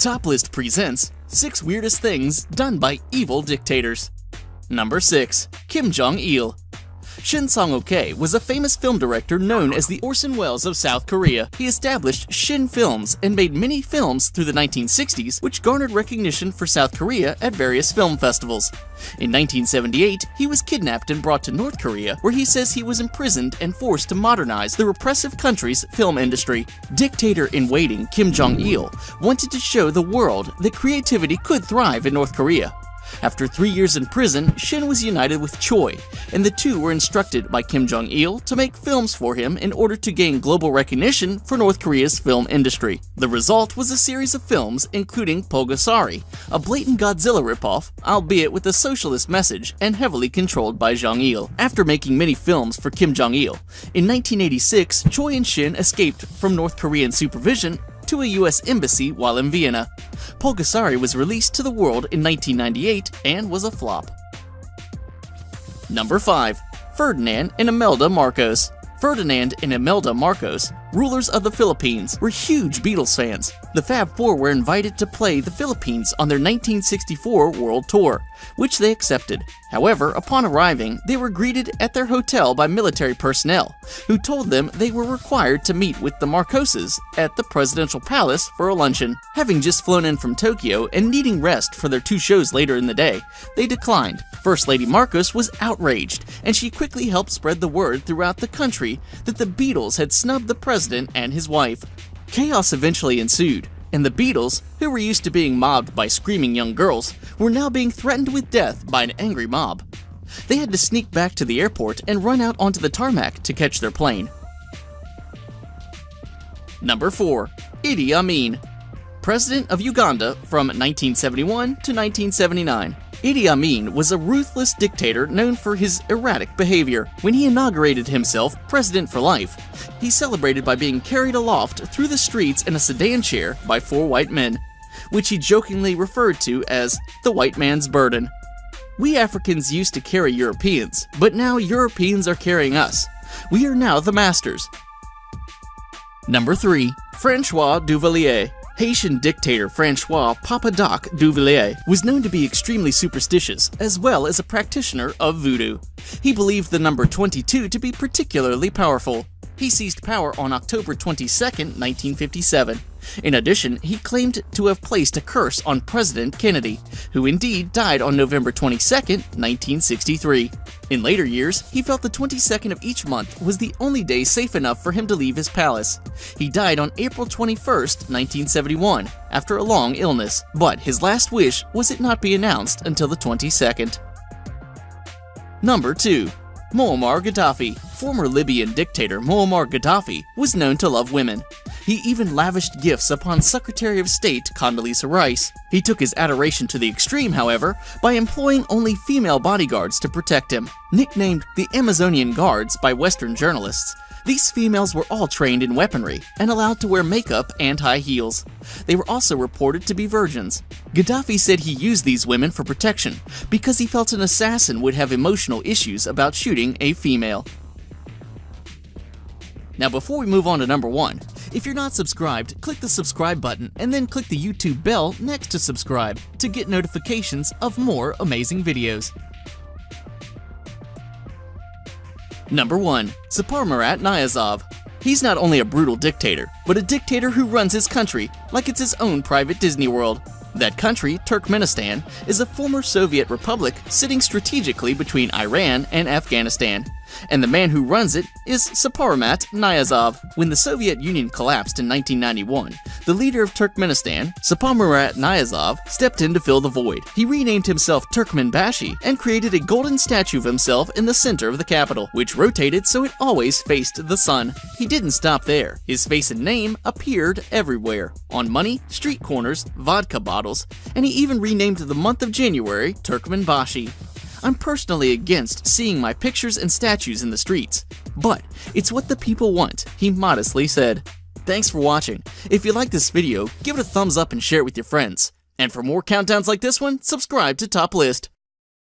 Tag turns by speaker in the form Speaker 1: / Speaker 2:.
Speaker 1: Top List presents 6 weirdest things done by evil dictators. Number 6. Kim Jong-il. Shin Sang-ok was a famous film director known as the Orson Welles of South Korea. He established Shin Films and made many films through the 1960s, which garnered recognition for South Korea at various film festivals. In 1978, he was kidnapped and brought to North Korea, where he says he was imprisoned and forced to modernize the repressive country's film industry. Dictator-in-waiting Kim Jong-il wanted to show the world that creativity could thrive in North Korea. After 3 years in prison, Shin was united with Choi, and the two were instructed by Kim Jong-il to make films for him in order to gain global recognition for North Korea's film industry. The result was a series of films including Pulgasari, a blatant Godzilla ripoff, albeit with a socialist message and heavily controlled by Jong-il. After making many films for Kim Jong-il, in 1986, Choi and Shin escaped from North Korean supervision to a U.S. embassy while in Vienna. Pulgasari was released to the world in 1998 and was a flop. Number 5. Ferdinand and Imelda Marcos. Ferdinand and Imelda Marcos, rulers of the Philippines, were huge Beatles fans. The Fab Four were invited to play the Philippines on their 1964 world tour, which they accepted. However, upon arriving, they were greeted at their hotel by military personnel, who told them they were required to meet with the Marcoses at the presidential palace for a luncheon. Having just flown in from Tokyo and needing rest for their 2 shows later in the day, they declined. First Lady Marcos was outraged, and she quickly helped spread the word throughout the country that the Beatles had snubbed the president and his wife. Chaos eventually ensued, and the Beatles, who were used to being mobbed by screaming young girls, were now being threatened with death by an angry mob. They had to sneak back to the airport and run out onto the tarmac to catch their plane. Number 4. Idi Amin. President of Uganda from 1971 to 1979. Idi Amin was a ruthless dictator known for his erratic behavior. When he inaugurated himself president for life, he celebrated by being carried aloft through the streets in a sedan chair by 4 white men, which he jokingly referred to as the white man's burden. We Africans used to carry Europeans, but now Europeans are carrying us. We are now the masters. Number 3. Francois Duvalier. Haitian dictator Francois Papa Doc Duvalier was known to be extremely superstitious, as well as a practitioner of voodoo. He believed the number 22 to be particularly powerful. He seized power on October 22, 1957. In addition, he claimed to have placed a curse on President Kennedy, who indeed died on November 22, 1963. In later years, he felt the 22nd of each month was the only day safe enough for him to leave his palace. He died on April 21, 1971, after a long illness, but his last wish was it not be announced until the 22nd. Number 2. Muammar Gaddafi. Former Libyan dictator Muammar Gaddafi was known to love women. He even lavished gifts upon Secretary of State Condoleezza Rice. He took his adoration to the extreme, however, by employing only female bodyguards to protect him. Nicknamed the Amazonian Guards by Western journalists, these females were all trained in weaponry and allowed to wear makeup and high heels. They were also reported to be virgins. Gaddafi said he used these women for protection because he felt an assassin would have emotional issues about shooting a female. Now before we move on to number 1, if you're not subscribed, click the subscribe button and then click the YouTube bell next to subscribe to get notifications of more amazing videos. Number 1. Saparmurat Niyazov. He's not only a brutal dictator, but a dictator who runs his country like it's his own private Disney World. That country, Turkmenistan, is a former Soviet republic sitting strategically between Iran and Afghanistan, and the man who runs it is Saparmurat Niyazov. When the Soviet Union collapsed in 1991, the leader of Turkmenistan, Saparmurat Niyazov, stepped in to fill the void. He renamed himself Turkmenbashi and created a golden statue of himself in the center of the capital, which rotated so it always faced the sun. He didn't stop there. His face and name appeared everywhere, on money, street corners, vodka bottles, and he even renamed the month of January Turkmenbashi. I'm personally against seeing my pictures and statues in the streets, but it's what the people want, he modestly said. Thanks for watching. If you like this video, give it a thumbs up and share it with your friends. And for more countdowns like this one, subscribe to Top List.